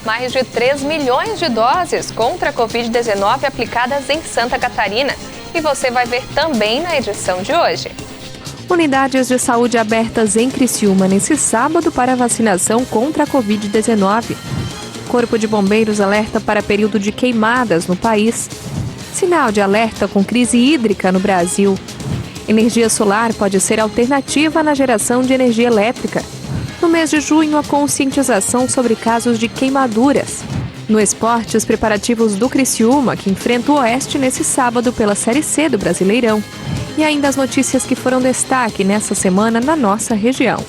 Mais de 3 milhões de doses contra a Covid-19 aplicadas em Santa Catarina. E você vai ver também na edição de hoje. Unidades de saúde abertas em Criciúma nesse sábado para vacinação contra a Covid-19. Corpo de Bombeiros alerta para período de queimadas no país. Sinal de alerta com crise hídrica no Brasil. Energia solar pode ser alternativa na geração de energia elétrica. No mês de junho, a conscientização sobre casos de queimaduras. No esporte, os preparativos do Criciúma, que enfrenta o Oeste nesse sábado pela Série C do Brasileirão. E ainda as notícias que foram destaque nessa semana na nossa região.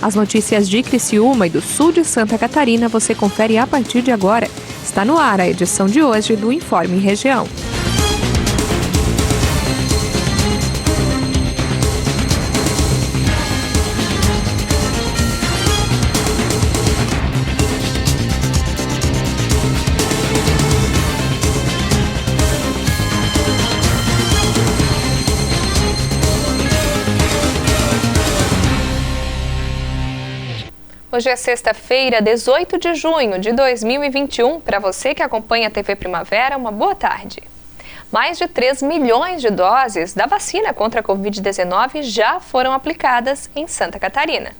As notícias de Criciúma e do sul de Santa Catarina você confere a partir de agora. Está no ar a edição de hoje do Informe Região. Hoje é sexta-feira, 18 de junho de 2021. Para você que acompanha a TV Primavera, uma boa tarde. Mais de 3 milhões de doses da vacina contra a Covid-19 já foram aplicadas em Santa Catarina.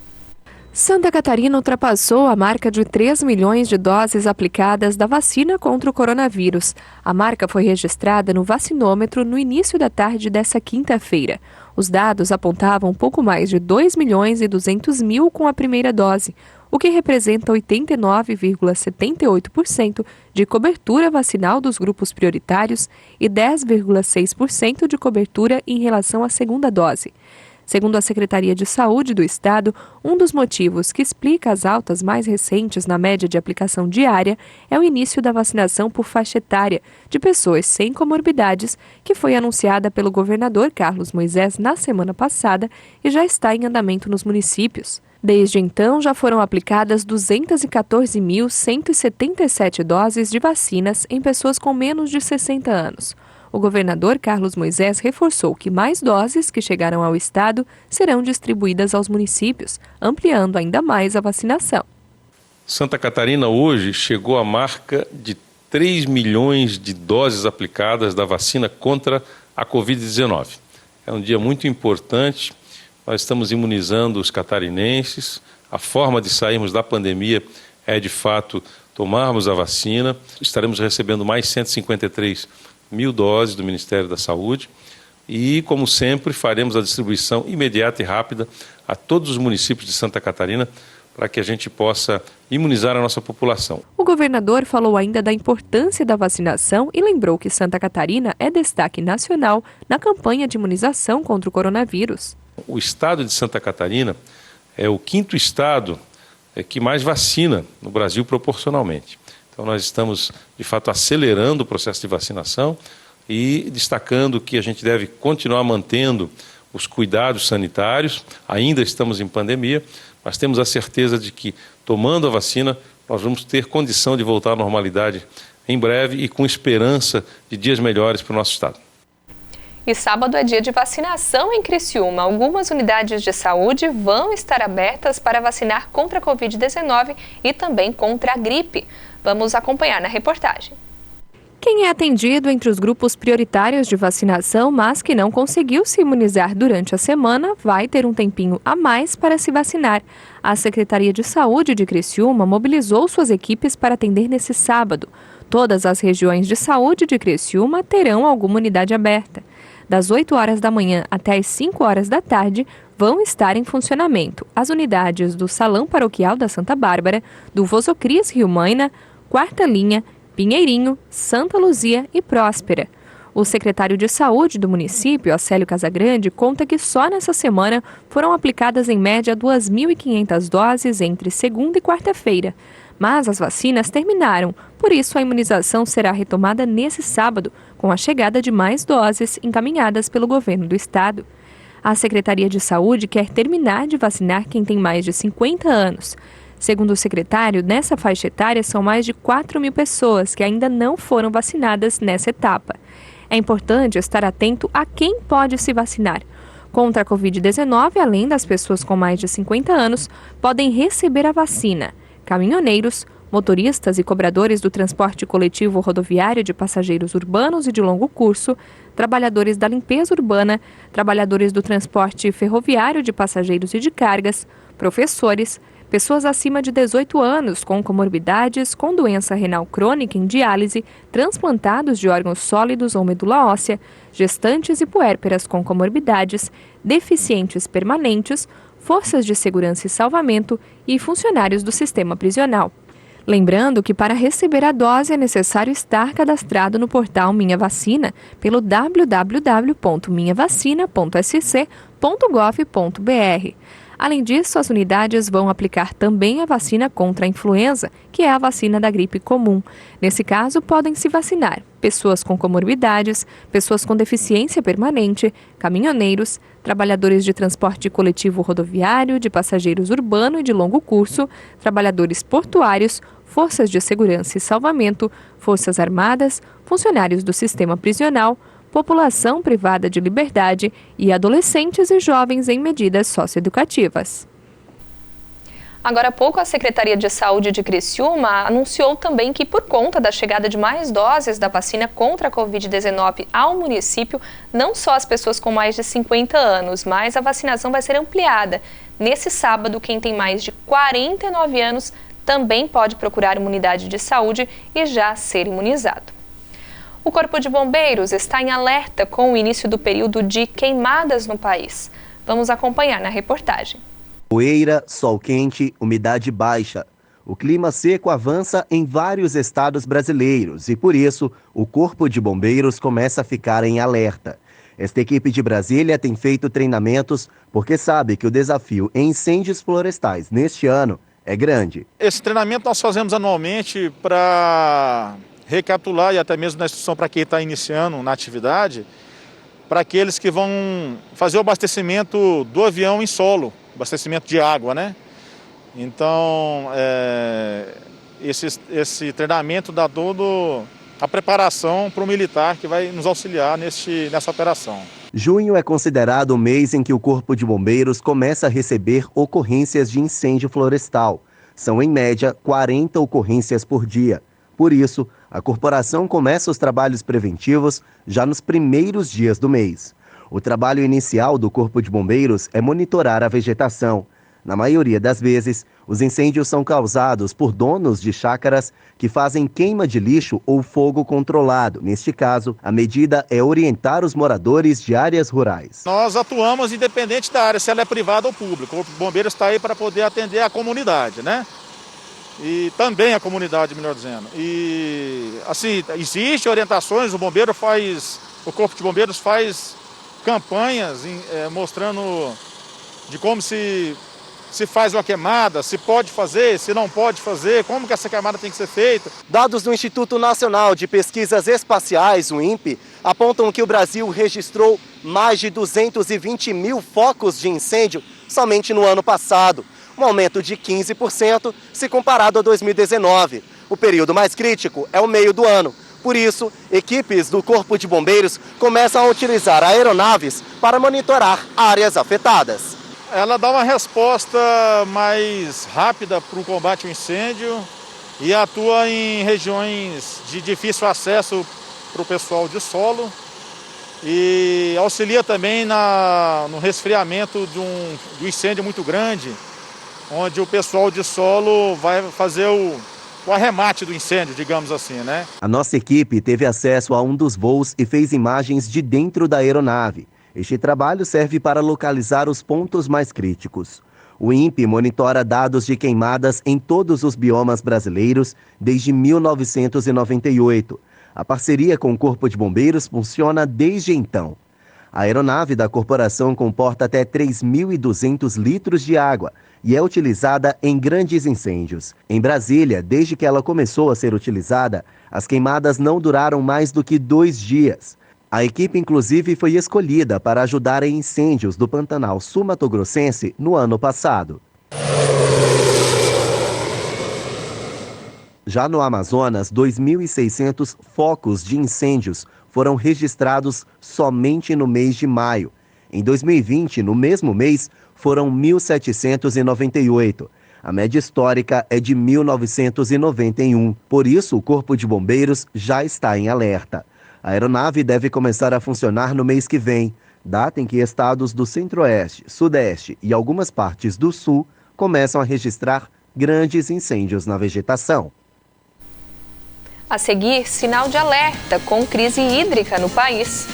Santa Catarina ultrapassou a marca de 3 milhões de doses aplicadas da vacina contra o coronavírus. A marca foi registrada no vacinômetro no início da tarde dessa quinta-feira. Os dados apontavam pouco mais de 2 milhões e 200 mil com a primeira dose, o que representa 89,78% de cobertura vacinal dos grupos prioritários e 10,6% de cobertura em relação à segunda dose. Segundo a Secretaria de Saúde do Estado, um dos motivos que explica as altas mais recentes na média de aplicação diária é o início da vacinação por faixa etária de pessoas sem comorbidades, que foi anunciada pelo governador Carlos Moisés na semana passada e já está em andamento nos municípios. Desde então, já foram aplicadas 214.177 doses de vacinas em pessoas com menos de 60 anos. O governador Carlos Moisés reforçou que mais doses que chegaram ao estado serão distribuídas aos municípios, ampliando ainda mais a vacinação. Santa Catarina hoje chegou à marca de 3 milhões de doses aplicadas da vacina contra a Covid-19. É um dia muito importante, nós estamos imunizando os catarinenses, a forma de sairmos da pandemia é de fato tomarmos a vacina, estaremos recebendo mais 153 mil doses do Ministério da Saúde e, como sempre, faremos a distribuição imediata e rápida a todos os municípios de Santa Catarina para que a gente possa imunizar a nossa população. O governador falou ainda da importância da vacinação e lembrou que Santa Catarina é destaque nacional na campanha de imunização contra o coronavírus. O estado de Santa Catarina é o 5º estado que mais vacina no Brasil proporcionalmente. Então, nós estamos, de fato, acelerando o processo de vacinação e destacando que a gente deve continuar mantendo os cuidados sanitários. Ainda estamos em pandemia, mas temos a certeza de que, tomando a vacina, nós vamos ter condição de voltar à normalidade em breve e com esperança de dias melhores para o nosso estado. E sábado é dia de vacinação em Criciúma. Algumas unidades de saúde vão estar abertas para vacinar contra a Covid-19 e também contra a gripe. Vamos acompanhar na reportagem. Quem é atendido entre os grupos prioritários de vacinação, mas que não conseguiu se imunizar durante a semana, vai ter um tempinho a mais para se vacinar. A Secretaria de Saúde de Criciúma mobilizou suas equipes para atender nesse sábado. Todas as regiões de saúde de Criciúma terão alguma unidade aberta. Das 8 horas da manhã até as 5 horas da tarde, vão estar em funcionamento as unidades do Salão Paroquial da Santa Bárbara, do Vozocris Rio Maina, Quarta Linha, Pinheirinho, Santa Luzia e Próspera. O secretário de Saúde do município, Acélio Casagrande, conta que só nessa semana foram aplicadas em média 2.500 doses entre segunda e quarta-feira. Mas as vacinas terminaram, por isso a imunização será retomada nesse sábado, com a chegada de mais doses encaminhadas pelo governo do estado. A Secretaria de Saúde quer terminar de vacinar quem tem mais de 50 anos. Segundo o secretário, nessa faixa etária são mais de 4 mil pessoas que ainda não foram vacinadas nessa etapa. É importante estar atento a quem pode se vacinar. Contra a Covid-19, além das pessoas com mais de 50 anos, podem receber a vacina caminhoneiros, motoristas e cobradores do transporte coletivo rodoviário de passageiros urbanos e de longo curso, trabalhadores da limpeza urbana, trabalhadores do transporte ferroviário de passageiros e de cargas, professores, pessoas acima de 18 anos com comorbidades, com doença renal crônica em diálise, transplantados de órgãos sólidos ou medula óssea, gestantes e puérperas com comorbidades, deficientes permanentes, forças de segurança e salvamento e funcionários do sistema prisional. Lembrando que para receber a dose é necessário estar cadastrado no portal Minha Vacina pelo www.minhavacina.sc.gov.br. Além disso, as unidades vão aplicar também a vacina contra a influenza, que é a vacina da gripe comum. Nesse caso, podem se vacinar pessoas com comorbidades, pessoas com deficiência permanente, caminhoneiros, trabalhadores de transporte coletivo rodoviário, de passageiros urbano e de longo curso, trabalhadores portuários, forças de segurança e salvamento, forças armadas, funcionários do sistema prisional, população privada de liberdade e adolescentes e jovens em medidas socioeducativas. Agora há pouco, a Secretaria de Saúde de Criciúma anunciou também que, por conta da chegada de mais doses da vacina contra a Covid-19 ao município, não só as pessoas com mais de 50 anos, mas a vacinação vai ser ampliada. Nesse sábado, quem tem mais de 49 anos também pode procurar uma unidade de saúde e já ser imunizado. O Corpo de Bombeiros está em alerta com o início do período de queimadas no país. Vamos acompanhar na reportagem. Poeira, sol quente, umidade baixa. O clima seco avança em vários estados brasileiros e, por isso, o Corpo de Bombeiros começa a ficar em alerta. Esta equipe de Brasília tem feito treinamentos porque sabe que o desafio em incêndios florestais neste ano é grande. Esse treinamento nós fazemos anualmente para recapitular e até mesmo na instrução para quem está iniciando na atividade, para aqueles que vão fazer o abastecimento do avião em solo, abastecimento de água, né? Então, esse treinamento dá toda a preparação para o militar que vai nos auxiliar nessa operação. Junho é considerado o mês em que o Corpo de Bombeiros começa a receber ocorrências de incêndio florestal. São, em média, 40 ocorrências por dia. Por isso, a corporação começa os trabalhos preventivos já nos primeiros dias do mês. O trabalho inicial do Corpo de Bombeiros é monitorar a vegetação. Na maioria das vezes, os incêndios são causados por donos de chácaras que fazem queima de lixo ou fogo controlado. Neste caso, a medida é orientar os moradores de áreas rurais. Nós atuamos independente da área, se ela é privada ou pública. O Corpo de Bombeiros está aí para poder atender a comunidade, né? E também a comunidade, melhor dizendo. E, assim, existem orientações, o Corpo de Bombeiros faz campanhas mostrando de como se faz uma queimada, se pode fazer, se não pode fazer, como que essa queimada tem que ser feita. Dados do Instituto Nacional de Pesquisas Espaciais, o INPE, apontam que o Brasil registrou mais de 220 mil focos de incêndio somente no ano passado, um aumento de 15% se comparado a 2019. O período mais crítico é o meio do ano. Por isso, equipes do Corpo de Bombeiros começam a utilizar aeronaves para monitorar áreas afetadas. Ela dá uma resposta mais rápida para o combate ao incêndio e atua em regiões de difícil acesso para o pessoal de solo e auxilia também no resfriamento de um incêndio muito grande, onde o pessoal de solo vai fazer o arremate do incêndio, digamos assim, né? A nossa equipe teve acesso a um dos voos e fez imagens de dentro da aeronave. Este trabalho serve para localizar os pontos mais críticos. O INPE monitora dados de queimadas em todos os biomas brasileiros desde 1998. A parceria com o Corpo de Bombeiros funciona desde então. A aeronave da corporação comporta até 3.200 litros de água e é utilizada em grandes incêndios. Em Brasília, desde que ela começou a ser utilizada, as queimadas não duraram mais do que 2 dias. A equipe, inclusive, foi escolhida para ajudar em incêndios do Pantanal Sul-Mato-Grossense no ano passado. Já no Amazonas, 2.600 focos de incêndios foram registrados somente no mês de maio. Em 2020, no mesmo mês, foram 1.798. A média histórica é de 1991. Por isso, o Corpo de Bombeiros já está em alerta. A aeronave deve começar a funcionar no mês que vem, data em que estados do Centro-Oeste, Sudeste e algumas partes do Sul começam a registrar grandes incêndios na vegetação. A seguir, sinal de alerta com crise hídrica no país.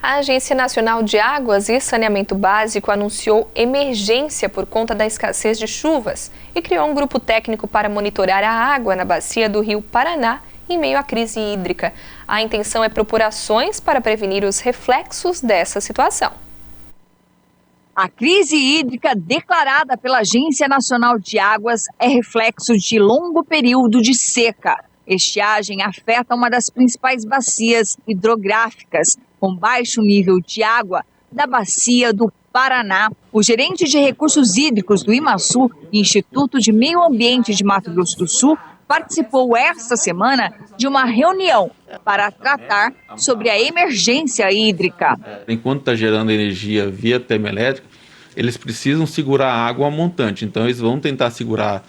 A Agência Nacional de Águas e Saneamento Básico anunciou emergência por conta da escassez de chuvas e criou um grupo técnico para monitorar a água na bacia do Rio Paraná em meio à crise hídrica. A intenção é propor ações para prevenir os reflexos dessa situação. A crise hídrica declarada pela Agência Nacional de Águas é reflexo de longo período de seca. Estiagem afeta uma das principais bacias hidrográficas, com baixo nível de água da bacia do Paraná. O gerente de recursos hídricos do IMASU, Instituto de Meio Ambiente de Mato Grosso do Sul, participou esta semana de uma reunião para tratar sobre a emergência hídrica. Enquanto está gerando energia via termoelétrica, eles precisam segurar a água montante. Então eles vão tentar segurar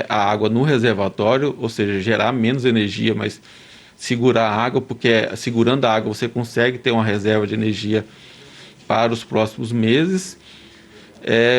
a água no reservatório, ou seja, gerar menos energia, mas segurar a água, porque segurando a água você consegue ter uma reserva de energia para os próximos meses.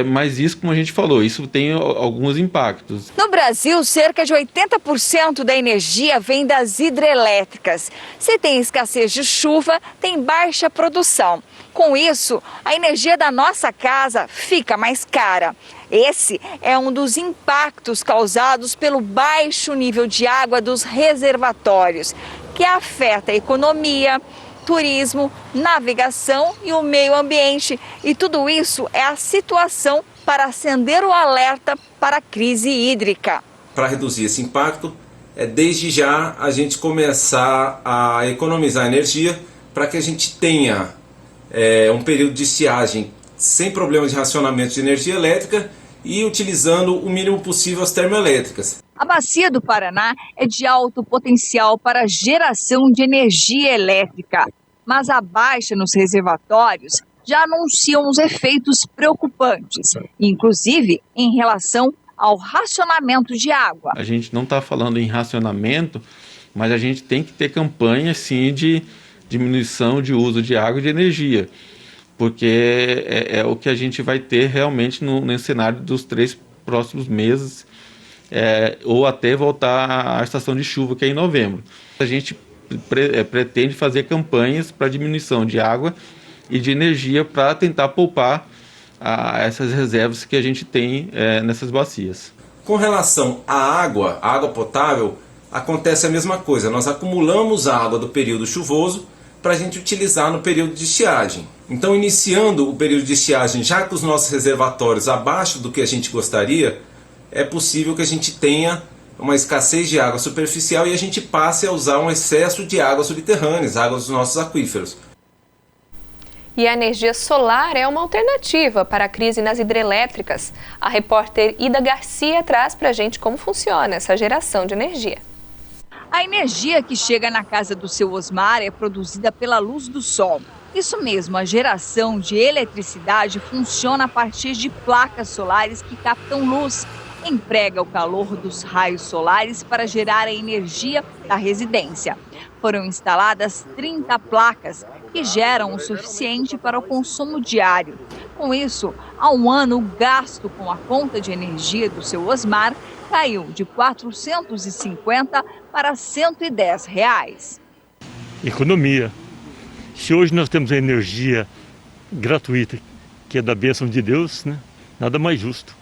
Mas isso, como a gente falou, isso tem alguns impactos. No Brasil, cerca de 80% da energia vem das hidrelétricas. Se tem escassez de chuva, tem baixa produção. Com isso, a energia da nossa casa fica mais cara. Esse é um dos impactos causados pelo baixo nível de água dos reservatórios, que afeta a economia, turismo, navegação e o meio ambiente. E tudo isso é a situação para acender o alerta para a crise hídrica. Para reduzir esse impacto, desde já a gente começar a economizar energia para que a gente tenha um período de estiagem sem problemas de racionamento de energia elétrica e utilizando o mínimo possível as termoelétricas. A bacia do Paraná é de alto potencial para geração de energia elétrica, mas a baixa nos reservatórios já anunciam os efeitos preocupantes, inclusive em relação ao racionamento de água. A gente não está falando em racionamento, mas a gente tem que ter campanha sim de diminuição de uso de água e de energia, porque é o que a gente vai ter realmente no cenário dos 3 próximos meses, ou até voltar à estação de chuva, que é em novembro. A gente pretende fazer campanhas para diminuição de água e de energia para tentar poupar essas reservas que a gente tem nessas bacias. Com relação à água potável, acontece a mesma coisa. Nós acumulamos a água do período chuvoso para a gente utilizar no período de estiagem. Então, iniciando o período de estiagem, já com os nossos reservatórios abaixo do que a gente gostaria, é possível que a gente tenha uma escassez de água superficial e a gente passe a usar um excesso de águas subterrâneas, águas dos nossos aquíferos. E a energia solar é uma alternativa para a crise nas hidrelétricas. A repórter Ida Garcia traz para a gente como funciona essa geração de energia. A energia que chega na casa do seu Osmar é produzida pela luz do sol. Isso mesmo, a geração de eletricidade funciona a partir de placas solares que captam luz. Emprega o calor dos raios solares para gerar a energia da residência. Foram instaladas 30 placas que geram o suficiente para o consumo diário. Com isso, há um ano, o gasto com a conta de energia do seu Osmar caiu de R$ 450 para R$ 110. Economia. Se hoje nós temos a energia gratuita, que é da bênção de Deus, né? Nada mais justo.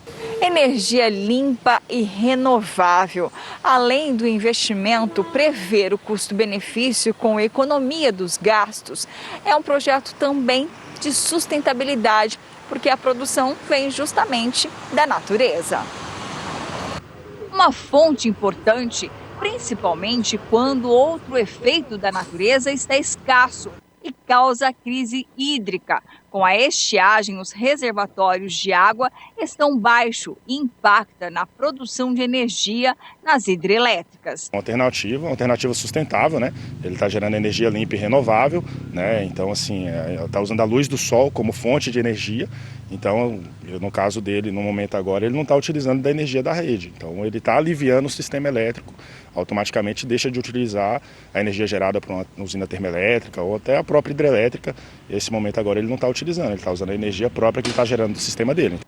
Energia limpa e renovável. Além do investimento, prever o custo-benefício com a economia dos gastos é um projeto também de sustentabilidade, porque a produção vem justamente da natureza. Uma fonte importante, principalmente quando outro efeito da natureza está escasso e causa crise hídrica. Com a estiagem, os reservatórios de água estão baixos e impacta na produção de energia nas hidrelétricas. Uma alternativa sustentável, né? Ele está gerando energia limpa e renovável, né? Então, assim, está usando a luz do sol como fonte de energia. Então, no caso dele, no momento agora, ele não está utilizando da energia da rede. Então, ele está aliviando o sistema elétrico, automaticamente deixa de utilizar a energia gerada por uma usina termoelétrica ou até a própria hidrelétrica. Esse momento agora ele não está utilizando, ele está usando a energia própria que ele está gerando do sistema dele.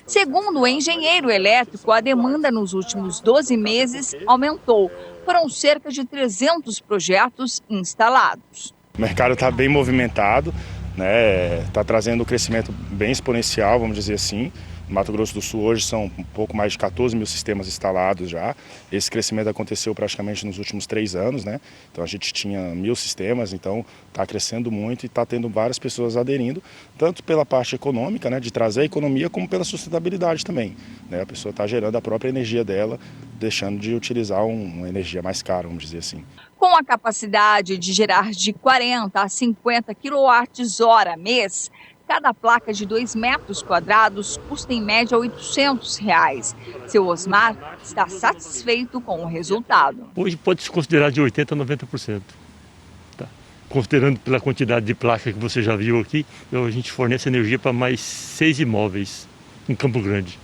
Segundo o engenheiro elétrico, a demanda nos últimos 12 meses aumentou. Foram cerca de 300 projetos instalados. O mercado está bem movimentado, né? Está trazendo um crescimento bem exponencial, vamos dizer assim. No Mato Grosso do Sul hoje são um pouco mais de 14 mil sistemas instalados já. Esse crescimento aconteceu praticamente nos últimos 3 anos, né? Então a gente tinha 1000 sistemas, então está crescendo muito e está tendo várias pessoas aderindo, tanto pela parte econômica, né, de trazer a economia, como pela sustentabilidade também, né? A pessoa está gerando a própria energia dela, deixando de utilizar uma energia mais cara, vamos dizer assim. Com a capacidade de gerar de 40 a 50 kWh mês, cada placa de 2 metros quadrados custa em média R$ 800. Seu Osmar está satisfeito com o resultado. Hoje pode se considerar de 80% a 90%. Tá. Considerando pela quantidade de placa que você já viu aqui, a gente fornece energia para mais 6 imóveis em Campo Grande.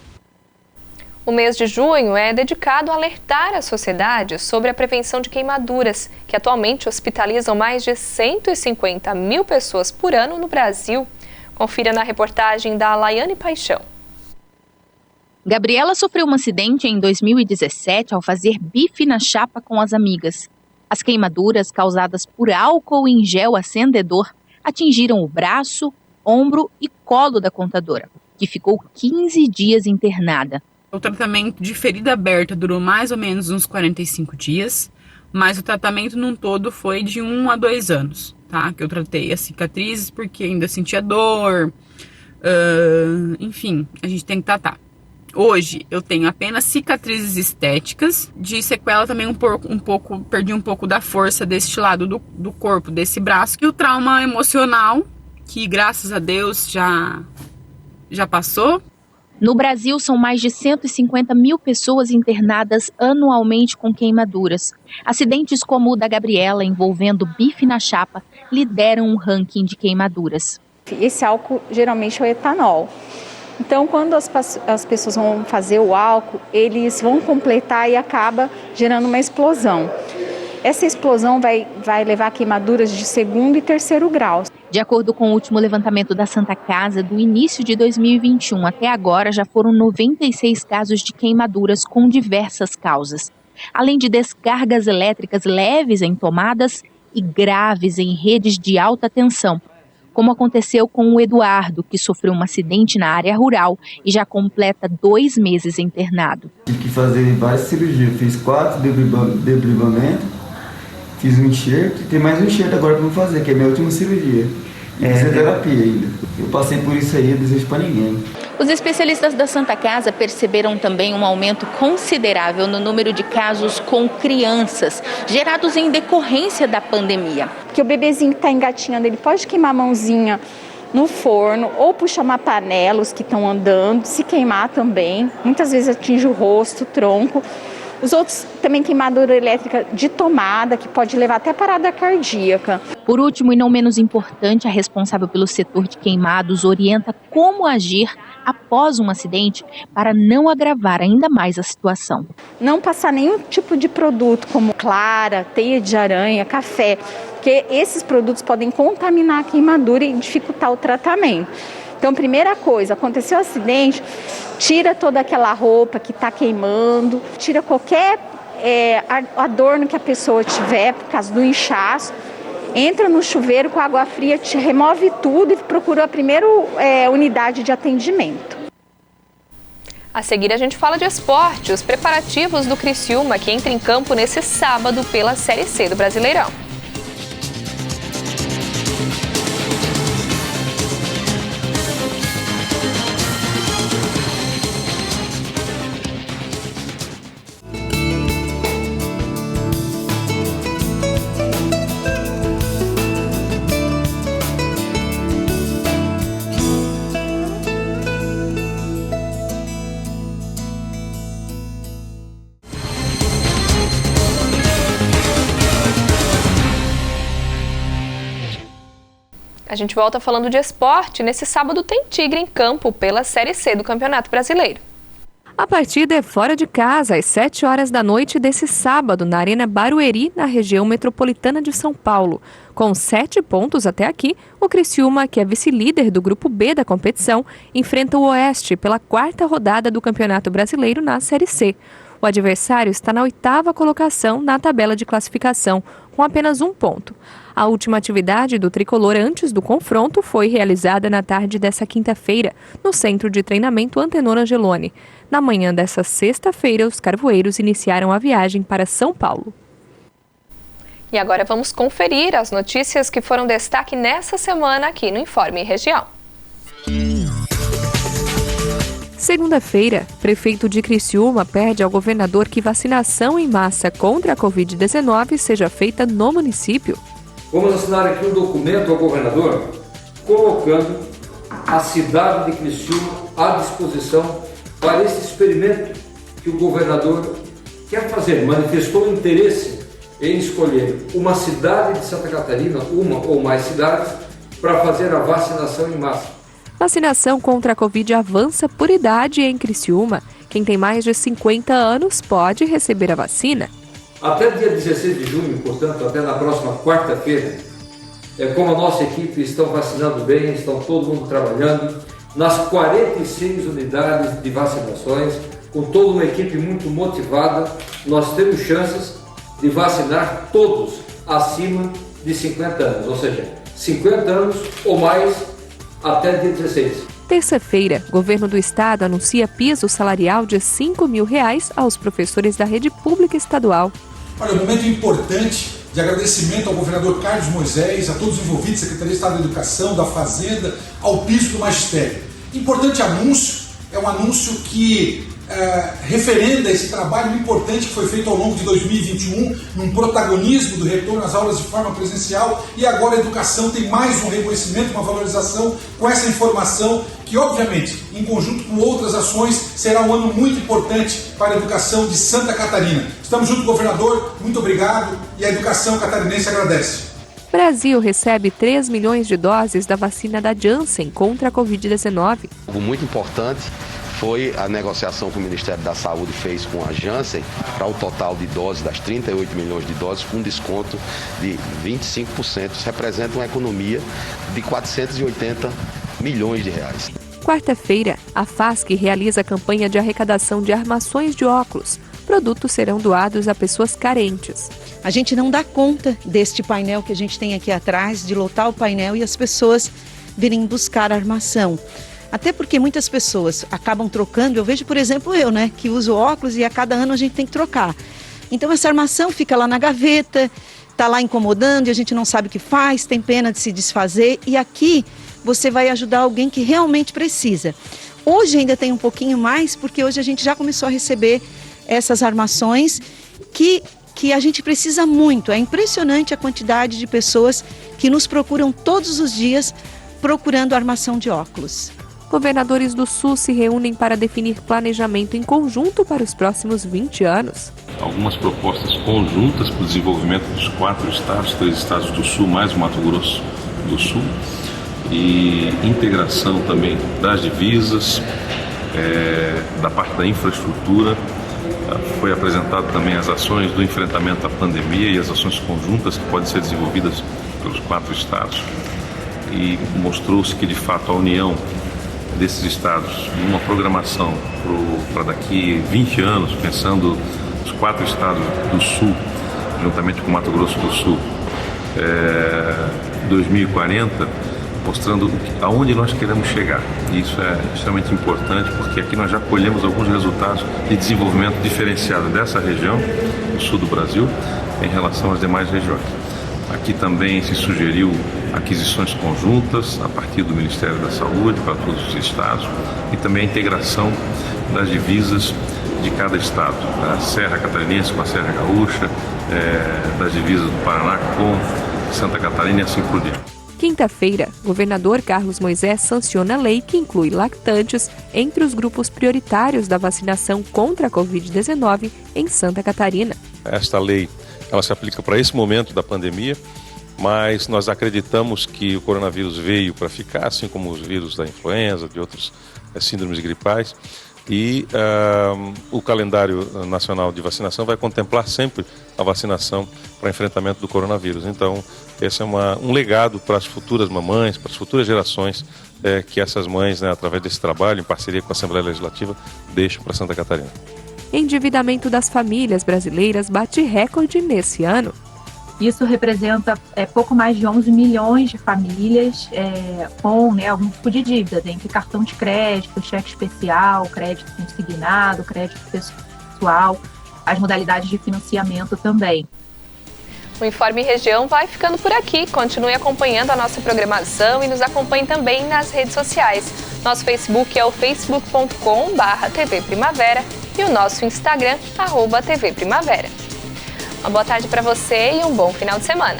O mês de junho é dedicado a alertar a sociedade sobre a prevenção de queimaduras, que atualmente hospitalizam mais de 150 mil pessoas por ano no Brasil. Confira na reportagem da Laiane Paixão. Gabriela sofreu um acidente em 2017 ao fazer bife na chapa com as amigas. As queimaduras causadas por álcool em gel acendedor atingiram o braço, ombro e colo da contadora, que ficou 15 dias internada. O tratamento de ferida aberta durou mais ou menos uns 45 dias, mas o tratamento num todo foi de 1 a 2 anos, tá? Que eu tratei as cicatrizes porque ainda sentia dor, enfim, a gente tem que tratar. Hoje eu tenho apenas cicatrizes estéticas, de sequela também perdi um pouco da força deste lado do corpo, desse braço, e o trauma emocional, que graças a Deus já passou. No Brasil, são mais de 150 mil pessoas internadas anualmente com queimaduras. Acidentes como o da Gabriela, envolvendo bife na chapa, lideram um ranking de queimaduras. Esse álcool geralmente é o etanol. Então, quando as pessoas vão fazer o álcool, eles vão completar e acaba gerando uma explosão. Essa explosão vai levar a queimaduras de 2º e 3º grau. De acordo com o último levantamento da Santa Casa, do início de 2021 até agora, já foram 96 casos de queimaduras com diversas causas, além de descargas elétricas leves em tomadas e graves em redes de alta tensão, como aconteceu com o Eduardo, que sofreu um acidente na área rural e já completa 2 meses internado. Tive que fazer várias cirurgias, fiz 4 debridamentos. Fiz um enxerto e tem mais um enxerto agora que eu vou fazer, que é a minha última cirurgia. É terapia ainda. Eu passei por isso aí, eu desejo para ninguém. Os especialistas da Santa Casa perceberam também um aumento considerável no número de casos com crianças, gerados em decorrência da pandemia. Porque o bebezinho que está engatinhando, ele pode queimar a mãozinha no forno ou puxar uma panela, os que estão andando, se queimar também. Muitas vezes atinge o rosto, o tronco. Os outros também queimadura elétrica de tomada, que pode levar até parada cardíaca. Por último, e não menos importante, a responsável pelo setor de queimados orienta como agir após um acidente para não agravar ainda mais a situação. Não passar nenhum tipo de produto como clara, teia de aranha, café, porque esses produtos podem contaminar a queimadura e dificultar o tratamento. Então, primeira coisa, aconteceu o acidente, tira toda aquela roupa que está queimando, tira qualquer adorno que a pessoa tiver por causa do inchaço, entra no chuveiro com água fria, remove tudo e procura a primeira unidade de atendimento. A seguir a gente fala de esporte, os preparativos do Criciúma, que entra em campo nesse sábado pela Série C do Brasileirão. A gente volta falando de esporte. Nesse sábado tem Tigre em campo pela Série C do Campeonato Brasileiro. A partida é fora de casa, às 7 horas da noite desse sábado, na Arena Barueri, na região metropolitana de São Paulo. Com 7 pontos até aqui, o Criciúma, que é vice-líder do Grupo B da competição, enfrenta o Oeste pela 4ª rodada do Campeonato Brasileiro na Série C. O adversário está na 8ª colocação na tabela de classificação, com apenas 1 ponto. A última atividade do tricolor antes do confronto foi realizada na tarde dessa quinta-feira, no Centro de Treinamento Antenor Angeloni. Na manhã dessa sexta-feira, os carvoeiros iniciaram a viagem para São Paulo. E agora vamos conferir as notícias que foram destaque nessa semana aqui no Informe Região. Segunda-feira, prefeito de Criciúma pede ao governador que vacinação em massa contra a Covid-19 seja feita no município. Vamos assinar aqui um documento ao governador colocando a cidade de Criciúma à disposição para esse experimento que o governador quer fazer. Manifestou interesse em escolher uma cidade de Santa Catarina, uma ou mais cidades, para fazer a vacinação em massa. Vacinação contra a Covid avança por idade em Criciúma. Quem tem mais de 50 anos pode receber a vacina. Até dia 16 de junho, portanto, até na próxima quarta-feira, como a nossa equipe estão vacinando bem, estão todo mundo trabalhando nas 46 unidades de vacinações, com toda uma equipe muito motivada, nós temos chances de vacinar todos acima de 50 anos, ou seja, 50 anos ou mais até dia 16. Terça-feira, o governo do estado anuncia piso salarial de R$ 5.000 aos professores da rede pública estadual. Olha, um momento importante de agradecimento ao governador Carlos Moisés, a todos os envolvidos, Secretaria de Estado da Educação, da Fazenda, ao piso do magistério. Importante anúncio, é um anúncio que referenda esse trabalho importante que foi feito ao longo de 2021, num protagonismo do retorno às aulas de forma presencial, e agora a educação tem mais um reconhecimento, uma valorização com essa informação que, obviamente, em conjunto com outras ações, será um ano muito importante para a educação de Santa Catarina. Estamos junto com o governador, muito obrigado, e a educação catarinense agradece. Brasil recebe 3 milhões de doses da vacina da Janssen contra a Covid-19. Algo muito importante foi a negociação que o Ministério da Saúde fez com a Janssen para o total de doses, das 38 milhões de doses, com desconto de 25%. Isso representa uma economia de 480 milhões de reais. Quarta-feira, a FASC realiza a campanha de arrecadação de armações de óculos. Produtos serão doados a pessoas carentes. A gente não dá conta deste painel que a gente tem aqui atrás, de lotar o painel e as pessoas virem buscar a armação. Até porque muitas pessoas acabam trocando. Eu vejo, por exemplo, que uso óculos e a cada ano a gente tem que trocar. Então essa armação fica lá na gaveta, está lá incomodando e a gente não sabe o que faz, tem pena de se desfazer. E aqui você vai ajudar alguém que realmente precisa. Hoje ainda tem um pouquinho mais, porque hoje a gente já começou a receber essas armações que a gente precisa muito. É impressionante a quantidade de pessoas que nos procuram todos os dias procurando armação de óculos. Governadores do Sul se reúnem para definir planejamento em conjunto para os próximos 20 anos. Algumas propostas conjuntas para o desenvolvimento dos 4 estados, 3 estados do Sul, mais o Mato Grosso do Sul, e integração também das divisas, da parte da infraestrutura. Foi apresentado também as ações do enfrentamento à pandemia e as ações conjuntas que podem ser desenvolvidas pelos 4 estados. E mostrou-se que, de fato, a união desses estados numa programação para daqui 20 anos, pensando os 4 estados do Sul, juntamente com o Mato Grosso do Sul, 2040, mostrando aonde nós queremos chegar. E isso é extremamente importante, porque aqui nós já colhemos alguns resultados de desenvolvimento diferenciado dessa região, do sul do Brasil, em relação às demais regiões. Aqui também se sugeriu aquisições conjuntas a partir do Ministério da Saúde para todos os estados e também a integração das divisas de cada estado, a Serra Catarinense com a Serra Gaúcha, das divisas do Paraná com Santa Catarina e assim por diante. Quinta-feira, o governador Carlos Moisés sanciona a lei que inclui lactantes entre os grupos prioritários da vacinação contra a Covid-19 em Santa Catarina. Esta lei ela se aplica para esse momento da pandemia, mas nós acreditamos que o coronavírus veio para ficar, assim como os vírus da influenza, de outros síndromes gripais, e o calendário nacional de vacinação vai contemplar sempre a vacinação para enfrentamento do coronavírus. Então, esse é um legado para as futuras mamães, para as futuras gerações, que essas mães, através desse trabalho, em parceria com a Assembleia Legislativa, deixam para Santa Catarina. Endividamento das famílias brasileiras bate recorde nesse ano. Isso representa pouco mais de 11 milhões de famílias com algum tipo de dívida, entre cartão de crédito, cheque especial, crédito consignado, crédito pessoal, as modalidades de financiamento também. O Informe Região vai ficando por aqui. Continue acompanhando a nossa programação e nos acompanhe também nas redes sociais. Nosso Facebook é o facebook.com/TV Primavera e o nosso Instagram, @TV Primavera. Uma boa tarde para você e um bom final de semana.